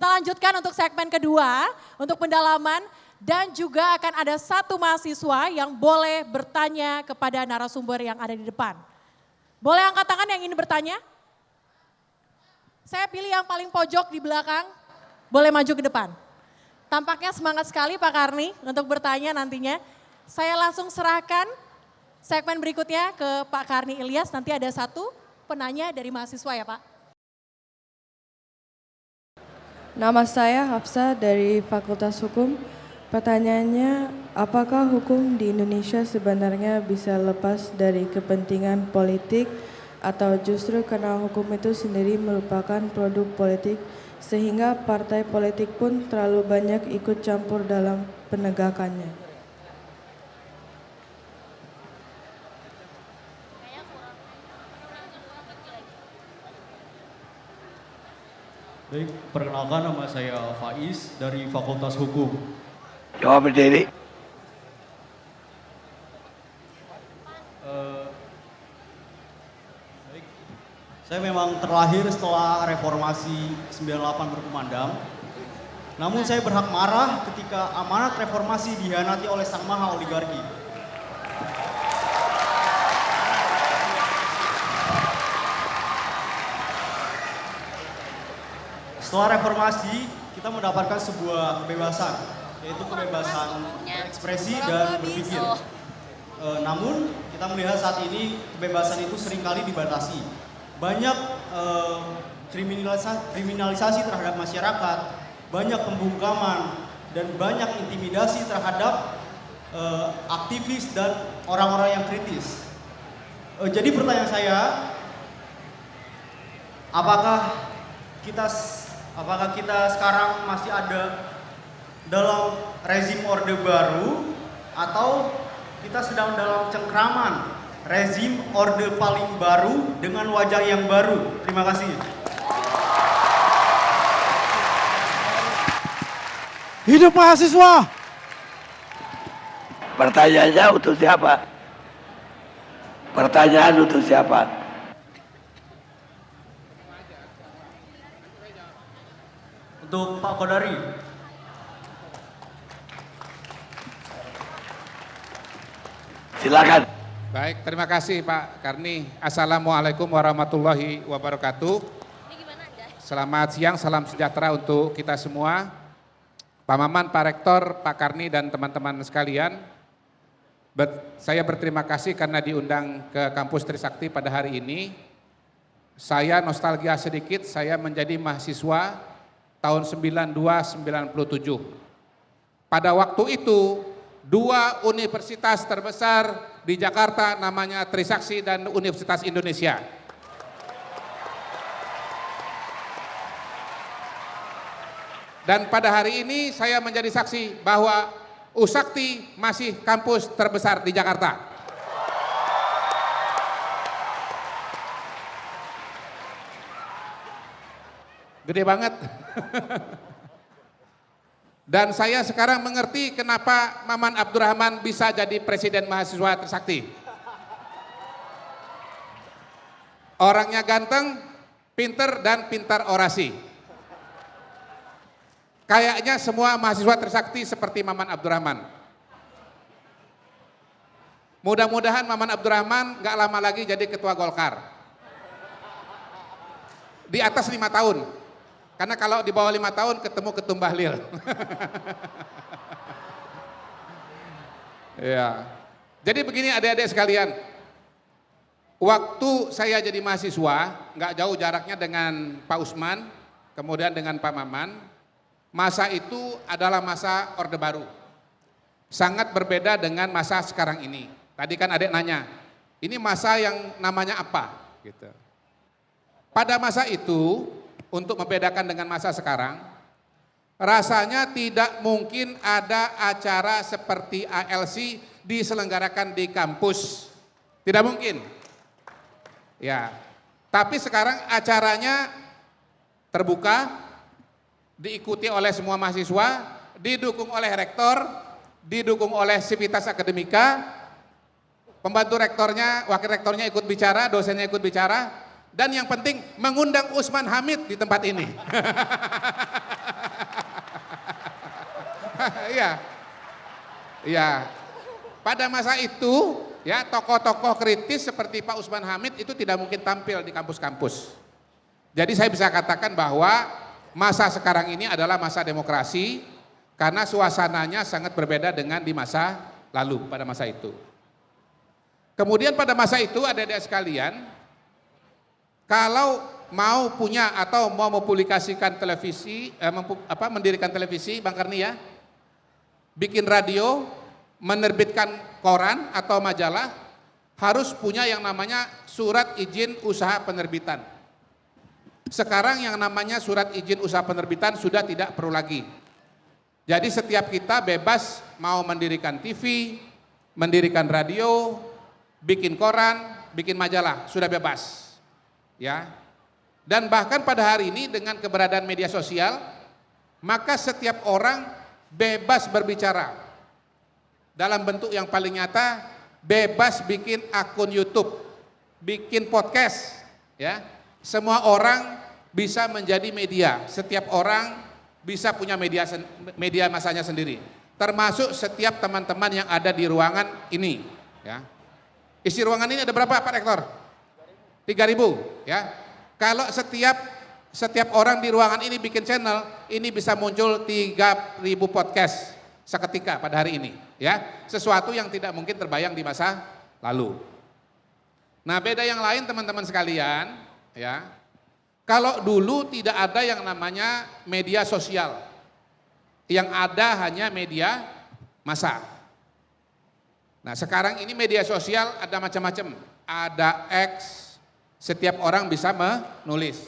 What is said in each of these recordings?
Kita lanjutkan untuk segmen kedua, untuk pendalaman dan juga akan ada satu mahasiswa yang boleh bertanya kepada narasumber yang ada di depan. Boleh angkat tangan yang ingin bertanya? Saya pilih yang paling pojok di belakang, boleh maju ke depan. Tampaknya semangat sekali Pak Karni untuk bertanya nantinya. Saya langsung serahkan segmen berikutnya ke Pak Karni Ilyas, nanti ada satu penanya dari mahasiswa ya Pak. Nama saya Hafsa dari Fakultas Hukum. Pertanyaannya, apakah hukum di Indonesia sebenarnya bisa lepas dari kepentingan politik atau justru karena hukum itu sendiri merupakan produk politik sehingga partai politik pun terlalu banyak ikut campur dalam penegakannya? Baik, perkenalkan nama saya Faiz dari Fakultas Hukum. Jawab berdiri. Baik, saya memang terlahir setelah reformasi 98 berkumandang. Namun saya berhak marah ketika amanat reformasi dihianati oleh sang maha oligarki. Setelah reformasi, kita mendapatkan sebuah kebebasan, yaitu kebebasan berekspresi dan berpikir. Namun, kita melihat saat ini kebebasan itu seringkali dibatasi. Banyak kriminalisasi terhadap masyarakat, banyak pembungkaman, dan banyak intimidasi terhadap aktivis dan orang-orang yang kritis. Jadi pertanyaan saya, apakah kita sekarang masih ada dalam rezim Orde Baru atau kita sedang dalam cengkraman rezim Orde paling baru dengan wajah yang baru? Terima kasih. Hidup mahasiswa! Pertanyaannya untuk siapa? Pertanyaan untuk siapa? Untuk Pak Kodari. Silakan. Baik, terima kasih Pak Karni. Assalamualaikum warahmatullahi wabarakatuh. Selamat siang, salam sejahtera untuk kita semua. Pak Maman, Pak Rektor, Pak Karni dan teman-teman sekalian. Saya berterima kasih karena diundang ke kampus Trisakti pada hari ini. Saya nostalgia sedikit, saya menjadi mahasiswa tahun 92-97. Pada waktu itu, dua universitas terbesar di Jakarta namanya Trisakti dan Universitas Indonesia. Dan pada hari ini saya menjadi saksi bahwa Usakti masih kampus terbesar di Jakarta. Gede banget. Dan saya sekarang mengerti kenapa Maman Abdurrahman bisa jadi presiden mahasiswa Trisakti. Orangnya ganteng, pinter dan pintar orasi. Kayaknya semua mahasiswa Trisakti seperti Maman Abdurrahman. Mudah-mudahan Maman Abdurrahman gak lama lagi jadi ketua Golkar. Di atas 5 tahun. Karena kalau di bawah 5 tahun ketemu Ketum Bahlil. Ya. Jadi begini adik-adik sekalian. Waktu saya jadi mahasiswa, nggak jauh jaraknya dengan Pak Usman, kemudian dengan Pak Maman. Masa itu adalah masa Orde Baru. Sangat berbeda dengan masa sekarang ini. Tadi kan adik nanya, ini masa yang namanya apa? Gitu. Pada masa itu, untuk membedakan dengan masa sekarang, rasanya tidak mungkin ada acara seperti ALC diselenggarakan di kampus. Tidak mungkin. Ya. Tapi sekarang acaranya terbuka, diikuti oleh semua mahasiswa, didukung oleh rektor, didukung oleh Sivitas Akademika, pembantu rektornya, wakil rektornya ikut bicara, dosennya ikut bicara, dan yang penting mengundang Usman Hamid di tempat ini. Iya. Iya. Pada masa itu, ya, tokoh-tokoh kritis seperti Pak Usman Hamid itu tidak mungkin tampil di kampus-kampus. Jadi saya bisa katakan bahwa masa sekarang ini adalah masa demokrasi karena suasananya sangat berbeda dengan di masa lalu pada masa itu. Kemudian pada masa itu adik-adik sekalian, kalau mau punya atau mau mempublikasikan televisi, mendirikan televisi, Bang Karni ya, bikin radio, menerbitkan koran atau majalah, harus punya yang namanya surat izin usaha penerbitan. Sekarang yang namanya surat izin usaha penerbitan sudah tidak perlu lagi. Jadi setiap kita bebas mau mendirikan TV, mendirikan radio, bikin koran, bikin majalah, sudah bebas. Ya. Dan bahkan pada hari ini dengan keberadaan media sosial, maka setiap orang bebas berbicara. Dalam bentuk yang paling nyata, bebas bikin akun YouTube, bikin podcast, ya. Semua orang bisa menjadi media. Setiap orang bisa punya media masanya sendiri. Termasuk setiap teman-teman yang ada di ruangan ini, ya. Isi ruangan ini ada berapa Pak Rektor? 3.000, ya. Kalau setiap orang di ruangan ini bikin channel, ini bisa muncul 3.000 podcast seketika pada hari ini, ya. Sesuatu yang tidak mungkin terbayang di masa lalu. Nah, beda yang lain teman-teman sekalian, ya. Kalau dulu tidak ada yang namanya media sosial. Yang ada hanya media massa. Nah, sekarang ini media sosial ada macam-macam. Ada X, setiap orang bisa menulis.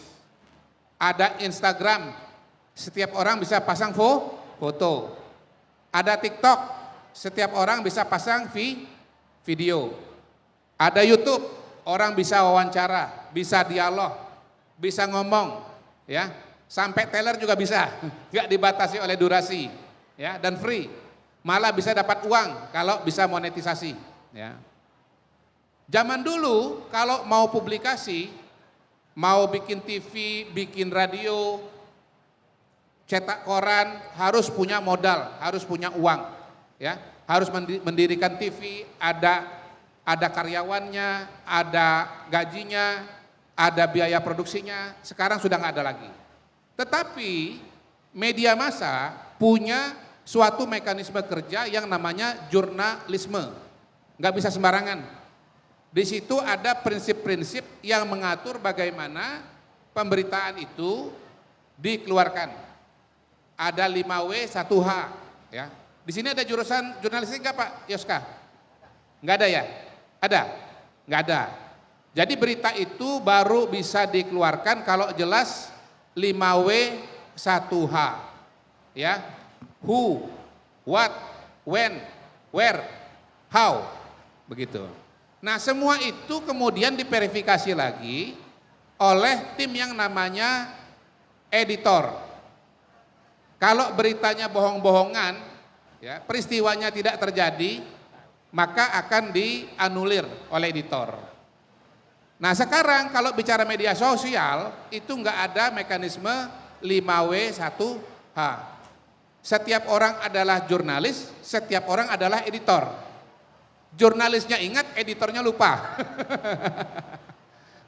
Ada Instagram, setiap orang bisa pasang foto. Ada TikTok, setiap orang bisa pasang video. Ada YouTube, orang bisa wawancara, bisa dialog, bisa ngomong, ya. Sampai teller juga bisa, nggak dibatasi oleh durasi, ya, dan free. Malah bisa dapat uang kalau bisa monetisasi, ya. Zaman dulu kalau mau publikasi, mau bikin TV, bikin radio, cetak koran, harus punya modal, harus punya uang, ya. Harus mendirikan TV, ada karyawannya, ada gajinya, ada biaya produksinya. Sekarang sudah nggak ada lagi. Tetapi media massa punya suatu mekanisme kerja yang namanya jurnalisme. Nggak bisa sembarangan. Di situ ada prinsip-prinsip yang mengatur bagaimana pemberitaan itu dikeluarkan. Ada 5W 1H, ya. Di sini ada jurusan jurnalistik nggak Pak Yoska? Nggak ada ya? Ada? Nggak ada. Jadi berita itu baru bisa dikeluarkan kalau jelas 5W 1H, ya. Who, what, when, where, how, begitu. Nah, semua itu kemudian diverifikasi lagi oleh tim yang namanya editor. Kalau beritanya bohong-bohongan, ya, peristiwanya tidak terjadi, maka akan dianulir oleh editor. Nah, sekarang kalau bicara media sosial, itu nggak ada mekanisme 5W 1H. Setiap orang adalah jurnalis, setiap orang adalah editor. Jurnalisnya ingat, editornya lupa.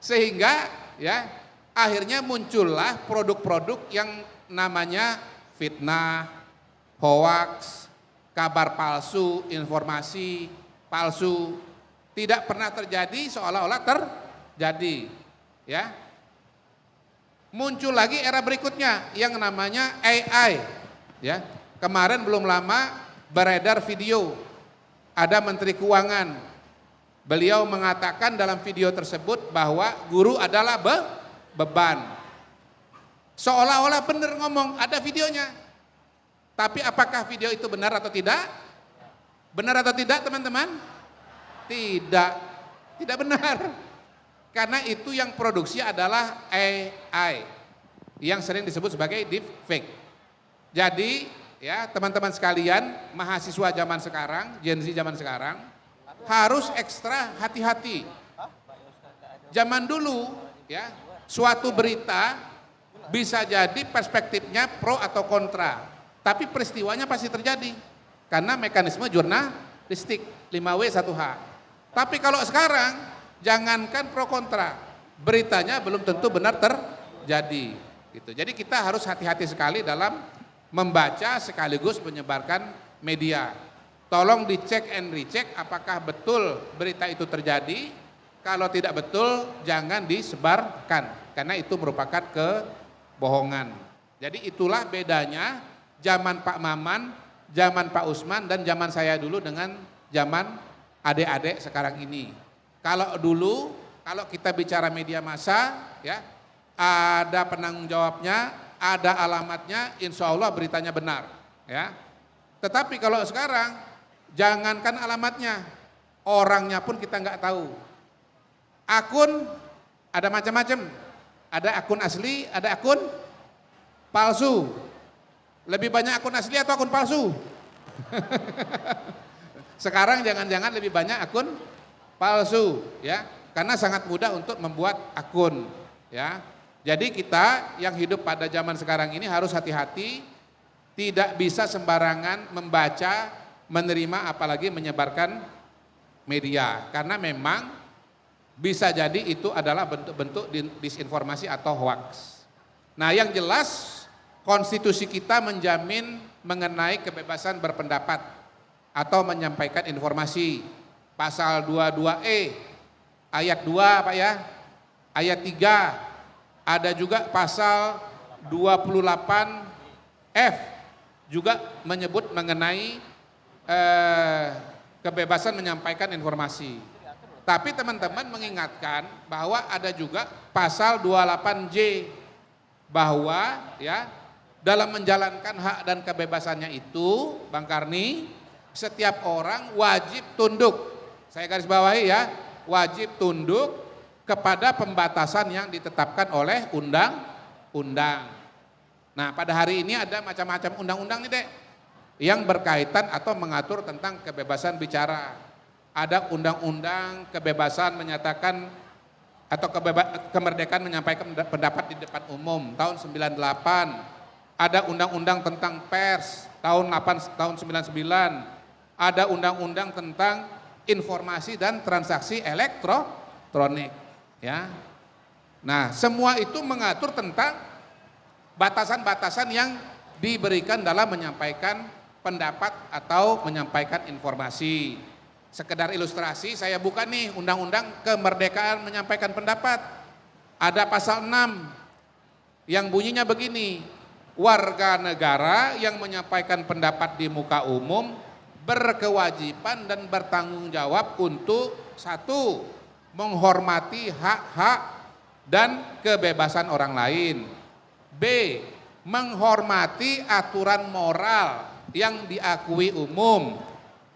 Sehingga ya akhirnya muncullah produk-produk yang namanya fitnah, hoax, kabar palsu, informasi palsu. Tidak pernah terjadi seolah-olah terjadi. Ya. Muncul lagi era berikutnya yang namanya AI. Ya, kemarin belum lama beredar video, ada Menteri Keuangan, beliau mengatakan dalam video tersebut bahwa guru adalah beban. Seolah-olah benar ngomong, ada videonya. Tapi apakah video itu benar atau tidak? Benar atau tidak teman-teman? Tidak, tidak benar. Karena itu yang produksi adalah AI, yang sering disebut sebagai deepfake. Jadi ya teman-teman sekalian, mahasiswa zaman sekarang, Gen Z zaman sekarang harus ekstra hati-hati. Zaman dulu ya suatu berita bisa jadi perspektifnya pro atau kontra. Tapi peristiwanya pasti terjadi. Karena mekanisme jurnalistik 5W1H. Tapi kalau sekarang, jangankan pro kontra, beritanya belum tentu benar terjadi. Gitu. Jadi kita harus hati-hati sekali dalam membaca sekaligus menyebarkan media. Tolong dicek and recheck apakah betul berita itu terjadi. Kalau tidak betul, jangan disebarkan. Karena itu merupakan kebohongan. Jadi itulah bedanya zaman Pak Maman, zaman Pak Usman, dan zaman saya dulu dengan zaman adik-adik sekarang ini. Kalau dulu, kalau kita bicara media massa, ya ada penanggung jawabnya, ada alamatnya, insya Allah beritanya benar. Ya. Tetapi kalau sekarang, jangankan alamatnya, orangnya pun kita nggak tahu. Akun ada macam-macam, ada akun asli, ada akun palsu. Lebih banyak akun asli atau akun palsu? Sekarang jangan-jangan lebih banyak akun palsu, ya, karena sangat mudah untuk membuat akun, ya. Jadi kita yang hidup pada zaman sekarang ini harus hati-hati, tidak bisa sembarangan membaca, menerima, apalagi menyebarkan media, karena memang bisa jadi itu adalah bentuk-bentuk disinformasi atau hoax. Nah, yang jelas konstitusi kita menjamin mengenai kebebasan berpendapat atau menyampaikan informasi. Pasal 22E ayat 2 Pak ya, ayat 3, ada juga pasal 28F juga menyebut mengenai kebebasan menyampaikan informasi. Tapi teman-teman mengingatkan bahwa ada juga pasal 28J bahwa ya dalam menjalankan hak dan kebebasannya itu, Bang Karni, setiap orang wajib tunduk. Saya garis bawahi ya, wajib tunduk kepada pembatasan yang ditetapkan oleh undang-undang. Nah, pada hari ini ada macam-macam undang-undang nih, Dek, yang berkaitan atau mengatur tentang kebebasan bicara. Ada undang-undang kebebasan menyatakan atau kemerdekaan menyampaikan pendapat di depan umum tahun 98. Ada undang-undang tentang pers tahun 99. Ada undang-undang tentang informasi dan transaksi elektronik, ya. Nah, semua itu mengatur tentang batasan-batasan yang diberikan dalam menyampaikan pendapat atau menyampaikan informasi. Sekedar ilustrasi, saya buka nih undang-undang kemerdekaan menyampaikan pendapat. Ada pasal 6 yang bunyinya begini, warga negara yang menyampaikan pendapat di muka umum berkewajiban dan bertanggung jawab untuk 1. Menghormati hak-hak dan kebebasan orang lain. B. Menghormati aturan moral yang diakui umum.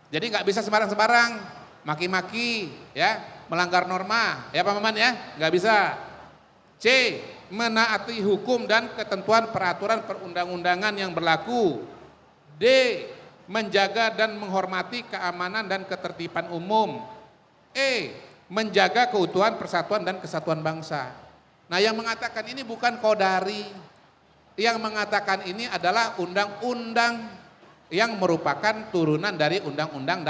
Jadi nggak bisa sembarang-sembarang maki-maki, ya, melanggar norma, ya Pak Maman ya, nggak bisa. C. Menaati hukum dan ketentuan peraturan perundang-undangan yang berlaku. D. Menjaga dan menghormati keamanan dan ketertiban umum. E. Menjaga keutuhan persatuan dan kesatuan bangsa. Nah, yang mengatakan ini bukan Kodari. Yang mengatakan ini adalah undang-undang yang merupakan turunan dari undang-undang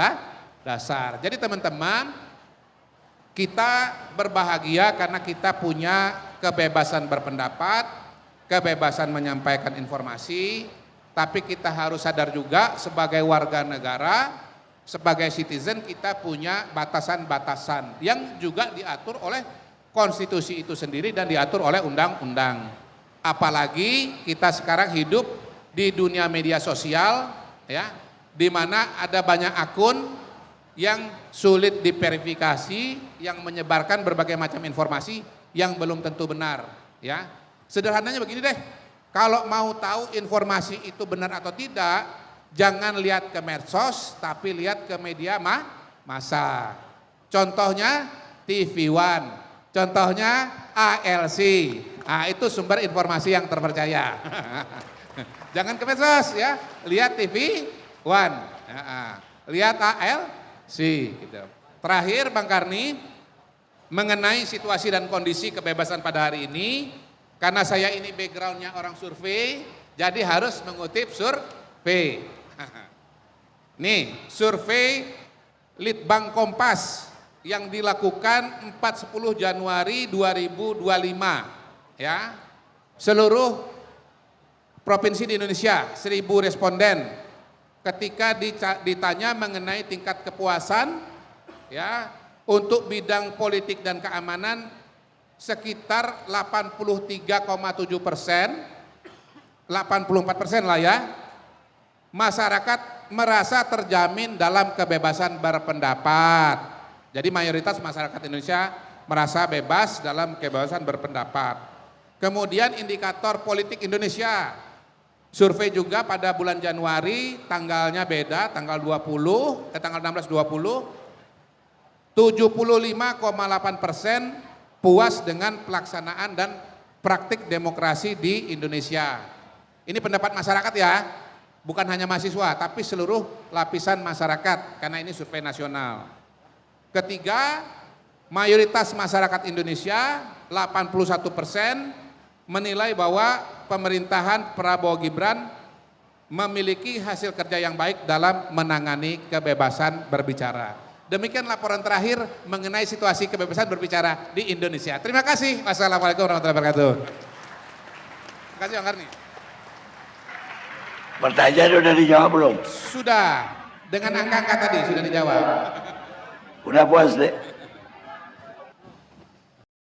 dasar. Jadi teman-teman, kita berbahagia karena kita punya kebebasan berpendapat, kebebasan menyampaikan informasi, tapi kita harus sadar juga sebagai warga negara, sebagai citizen kita punya batasan-batasan yang juga diatur oleh konstitusi itu sendiri dan diatur oleh undang-undang. Apalagi kita sekarang hidup di dunia media sosial, ya, di mana ada banyak akun yang sulit diverifikasi, yang menyebarkan berbagai macam informasi yang belum tentu benar, ya. Sederhananya begini deh, kalau mau tahu informasi itu benar atau tidak, jangan lihat ke medsos, tapi lihat ke media massa. Contohnya TV One, contohnya ALC. Nah, itu sumber informasi yang terpercaya. Jangan ke medsos ya, lihat TV One, lihat ALC. Gitu. Terakhir Bang Karni, mengenai situasi dan kondisi kebebasan pada hari ini, karena saya ini backgroundnya orang survei, jadi harus mengutip V. Nih, survei Litbang Kompas yang dilakukan 4-10 Januari 2025 ya. Seluruh provinsi di Indonesia 1.000 responden ketika ditanya mengenai tingkat kepuasan ya untuk bidang politik dan keamanan sekitar 83,7%, 84% lah ya. Masyarakat merasa terjamin dalam kebebasan berpendapat. Jadi mayoritas masyarakat Indonesia merasa bebas dalam kebebasan berpendapat. Kemudian indikator politik Indonesia, survei juga pada bulan Januari, tanggalnya beda, tanggal 16-20, 75,8% puas dengan pelaksanaan dan praktik demokrasi di Indonesia. Ini pendapat masyarakat ya, bukan hanya mahasiswa, tapi seluruh lapisan masyarakat, karena ini survei nasional. Ketiga, mayoritas masyarakat Indonesia, 81%, menilai bahwa pemerintahan Prabowo Gibran memiliki hasil kerja yang baik dalam menangani kebebasan berbicara. Demikian laporan terakhir mengenai situasi kebebasan berbicara di Indonesia. Terima kasih. Wassalamualaikum warahmatullahi wabarakatuh. Terima kasih Bang Karni. Pertanyaan udah dijawab belum? Sudah, dengan angka-angka tadi sudah dijawab. Udah puas deh.